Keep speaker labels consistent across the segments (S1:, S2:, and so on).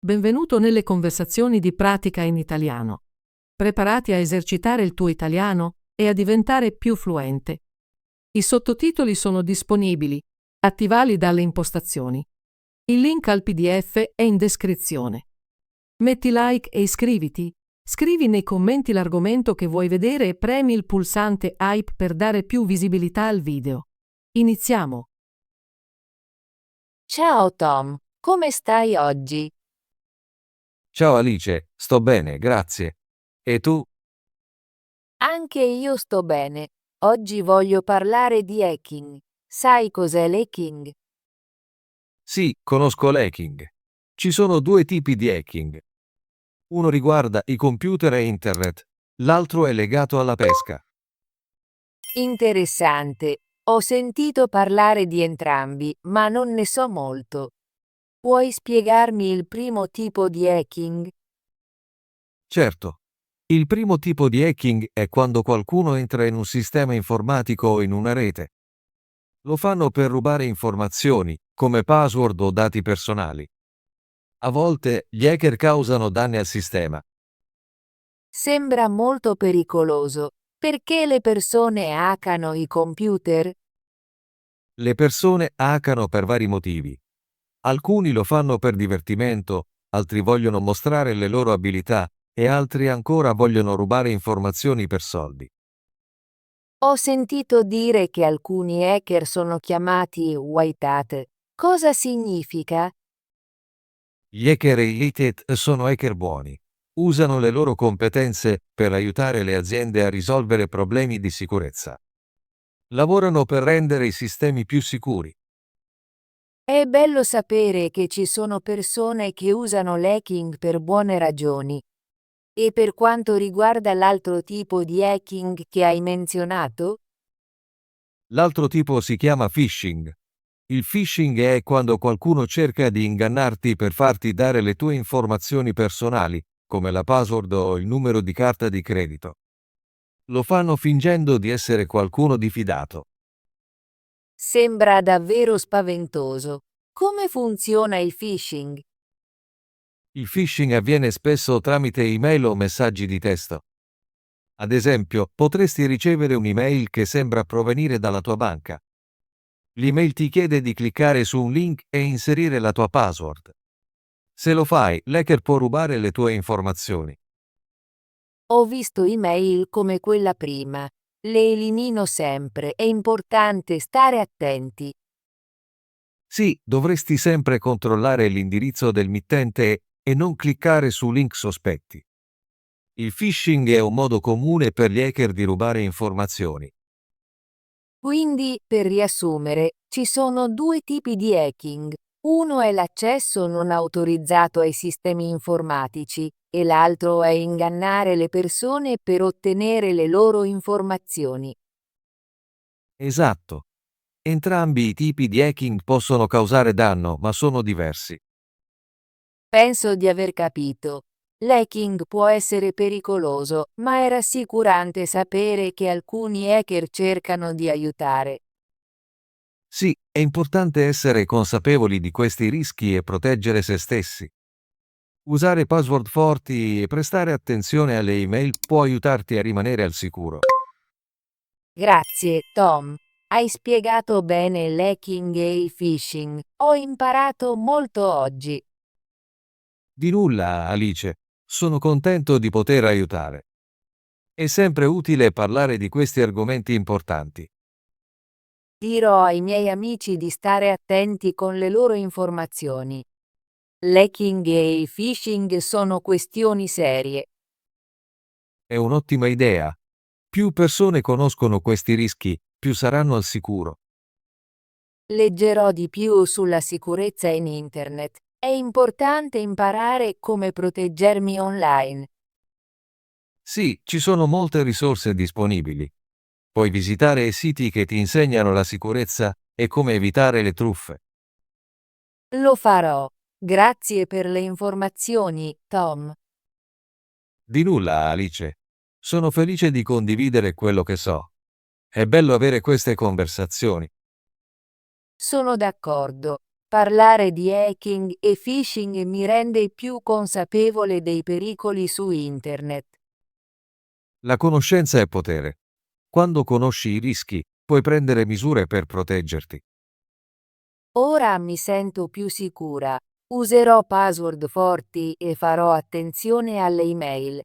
S1: Benvenuto nelle conversazioni di Pratica in Italiano. Preparati a esercitare il tuo italiano e a diventare più fluente. I sottotitoli sono disponibili. Attivali dalle impostazioni. Il link al PDF è in descrizione. Metti like e iscriviti. Scrivi nei commenti l'argomento che vuoi vedere e premi il pulsante hype per dare più visibilità al video. Iniziamo.
S2: Ciao Tom, come stai oggi?
S3: Ciao Alice, sto bene, grazie. E tu?
S2: Anche io sto bene. Oggi voglio parlare di hacking. Sai cos'è l'hacking?
S3: Sì, conosco l'hacking. Ci sono due tipi di hacking. Uno riguarda i computer e internet, l'altro è legato alla pesca.
S2: Interessante. Ho sentito parlare di entrambi, ma non ne so molto. Puoi spiegarmi il primo tipo di hacking?
S3: Certo. Il primo tipo di hacking è quando qualcuno entra in un sistema informatico o in una rete. Lo fanno per rubare informazioni, come password o dati personali. A volte gli hacker causano danni al sistema.
S2: Sembra molto pericoloso. Perché le persone hackano i computer?
S3: Le persone hackano per vari motivi. Alcuni lo fanno per divertimento, altri vogliono mostrare le loro abilità e altri ancora vogliono rubare informazioni per soldi.
S2: Ho sentito dire che alcuni hacker sono chiamati white hat. Cosa significa?
S3: Gli hacker elite sono hacker buoni. Usano le loro competenze per aiutare le aziende a risolvere problemi di sicurezza. Lavorano per rendere i sistemi più sicuri.
S2: È bello sapere che ci sono persone che usano l'hacking per buone ragioni. E per quanto riguarda l'altro tipo di hacking che hai menzionato?
S3: L'altro tipo si chiama phishing. Il phishing è quando qualcuno cerca di ingannarti per farti dare le tue informazioni personali, come la password o il numero di carta di credito. Lo fanno fingendo di essere qualcuno di fidato.
S2: Sembra davvero spaventoso. Come funziona il phishing?
S3: Il phishing avviene spesso tramite email o messaggi di testo. Ad esempio, potresti ricevere un'email che sembra provenire dalla tua banca. L'email ti chiede di cliccare su un link e inserire la tua password. Se lo fai, l'hacker può rubare le tue informazioni.
S2: Ho visto email come quella prima. Le elimino sempre, è importante stare attenti.
S3: Sì, dovresti sempre controllare l'indirizzo del mittente e non cliccare su link sospetti. Il phishing è un modo comune per gli hacker di rubare informazioni.
S2: Quindi, per riassumere, ci sono due tipi di hacking. Uno è l'accesso non autorizzato ai sistemi informatici e l'altro è ingannare le persone per ottenere le loro informazioni.
S3: Esatto. Entrambi i tipi di hacking possono causare danno, ma sono diversi.
S2: Penso di aver capito. L'hacking può essere pericoloso, ma è rassicurante sapere che alcuni hacker cercano di aiutare.
S3: Sì, è importante essere consapevoli di questi rischi e proteggere se stessi. Usare password forti e prestare attenzione alle email può aiutarti a rimanere al sicuro.
S2: Grazie, Tom. Hai spiegato bene l'hacking e il phishing. Ho imparato molto oggi.
S3: Di nulla, Alice. Sono contento di poter aiutare. È sempre utile parlare di questi argomenti importanti.
S2: Dirò ai miei amici di stare attenti con le loro informazioni. L'hacking e il phishing sono questioni serie.
S3: È un'ottima idea. Più persone conoscono questi rischi, più saranno al sicuro.
S2: Leggerò di più sulla sicurezza in internet. È importante imparare come proteggermi online.
S3: Sì, ci sono molte risorse disponibili. Puoi visitare siti che ti insegnano la sicurezza e come evitare le truffe.
S2: Lo farò. Grazie per le informazioni, Tom.
S3: Di nulla, Alice. Sono felice di condividere quello che so. È bello avere queste conversazioni.
S2: Sono d'accordo. Parlare di hacking e phishing mi rende più consapevole dei pericoli su internet.
S3: La conoscenza è potere. Quando conosci i rischi, puoi prendere misure per proteggerti.
S2: Ora mi sento più sicura. Userò password forti e farò attenzione alle email.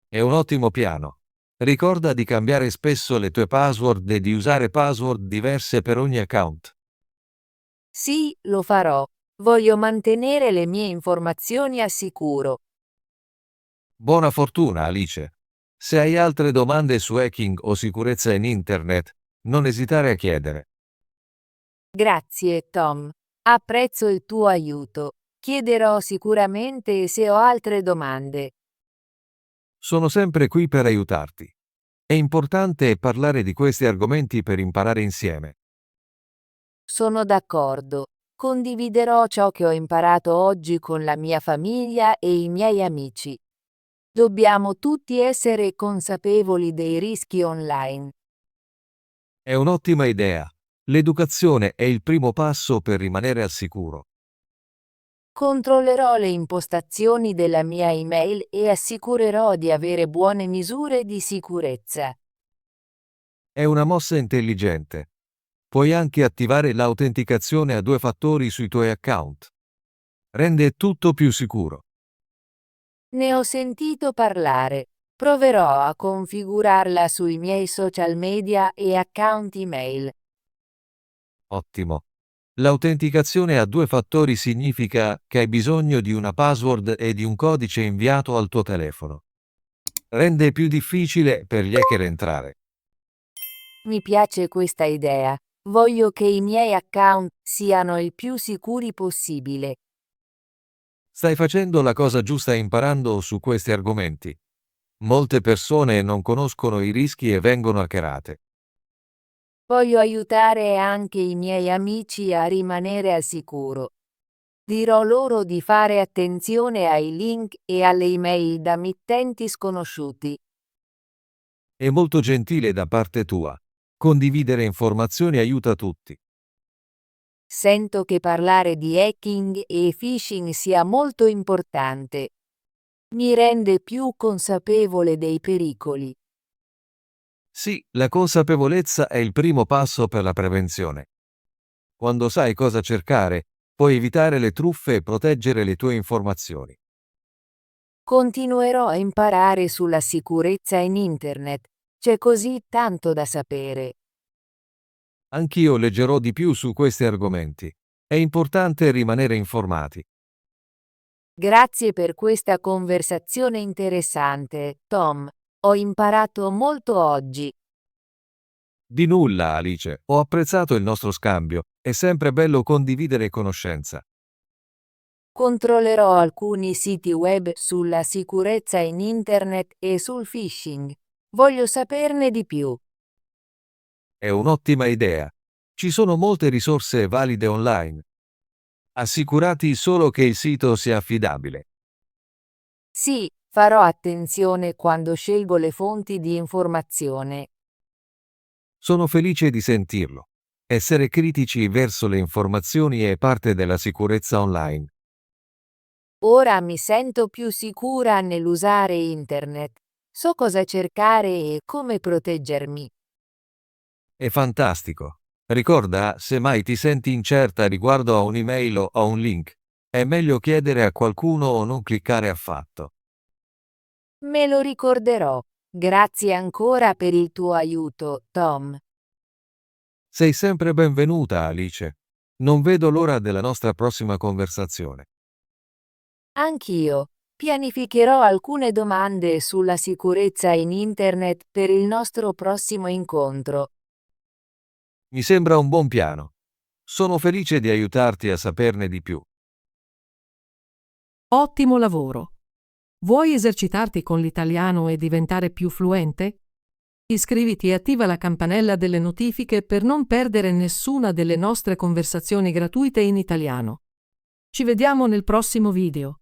S3: È un ottimo piano. Ricorda di cambiare spesso le tue password e di usare password diverse per ogni account.
S2: Sì, lo farò. Voglio mantenere le mie informazioni al sicuro.
S3: Buona fortuna, Alice. Se hai altre domande su hacking o sicurezza in internet, non esitare a chiedere.
S2: Grazie, Tom. Apprezzo il tuo aiuto. Chiederò sicuramente se ho altre domande.
S3: Sono sempre qui per aiutarti. È importante parlare di questi argomenti per imparare insieme.
S2: Sono d'accordo. Condividerò ciò che ho imparato oggi con la mia famiglia e i miei amici. Dobbiamo tutti essere consapevoli dei rischi online.
S3: È un'ottima idea. L'educazione è il primo passo per rimanere al sicuro.
S2: Controllerò le impostazioni della mia email e assicurerò di avere buone misure di sicurezza.
S3: È una mossa intelligente. Puoi anche attivare l'autenticazione a 2 fattori sui tuoi account. Rende tutto più sicuro.
S2: Ne ho sentito parlare. Proverò a configurarla sui miei social media e account email.
S3: Ottimo. L'autenticazione a 2 fattori significa che hai bisogno di una password e di un codice inviato al tuo telefono. Rende più difficile per gli hacker entrare.
S2: Mi piace questa idea. Voglio che i miei account siano il più sicuri possibile.
S3: Stai facendo la cosa giusta imparando su questi argomenti. Molte persone non conoscono i rischi e vengono hackerate.
S2: Voglio aiutare anche i miei amici a rimanere al sicuro. Dirò loro di fare attenzione ai link e alle email da mittenti sconosciuti.
S3: È molto gentile da parte tua. Condividere informazioni aiuta tutti.
S2: Sento che parlare di hacking e phishing sia molto importante. Mi rende più consapevole dei pericoli.
S3: Sì, la consapevolezza è il primo passo per la prevenzione. Quando sai cosa cercare, puoi evitare le truffe e proteggere le tue informazioni.
S2: Continuerò a imparare sulla sicurezza in internet. C'è così tanto da sapere.
S3: Anch'io leggerò di più su questi argomenti. È importante rimanere informati.
S2: Grazie per questa conversazione interessante, Tom. Ho imparato molto oggi.
S3: Di nulla, Alice. Ho apprezzato il nostro scambio. È sempre bello condividere conoscenza.
S2: Controllerò alcuni siti web sulla sicurezza in internet e sul phishing. Voglio saperne di più.
S3: È un'ottima idea. Ci sono molte risorse valide online. Assicurati solo che il sito sia affidabile.
S2: Sì, farò attenzione quando scelgo le fonti di informazione.
S3: Sono felice di sentirlo. Essere critici verso le informazioni è parte della sicurezza online.
S2: Ora mi sento più sicura nell'usare internet. So cosa cercare e come proteggermi.
S3: È fantastico. Ricorda, se mai ti senti incerta riguardo a un'email o a un link, è meglio chiedere a qualcuno o non cliccare affatto.
S2: Me lo ricorderò. Grazie ancora per il tuo aiuto, Tom.
S3: Sei sempre benvenuta, Alice. Non vedo l'ora della nostra prossima conversazione.
S2: Anch'io. Pianificherò alcune domande sulla sicurezza in internet per il nostro prossimo incontro.
S3: Mi sembra un buon piano. Sono felice di aiutarti a saperne di più.
S1: Ottimo lavoro! Vuoi esercitarti con l'italiano e diventare più fluente? Iscriviti e attiva la campanella delle notifiche per non perdere nessuna delle nostre conversazioni gratuite in italiano. Ci vediamo nel prossimo video.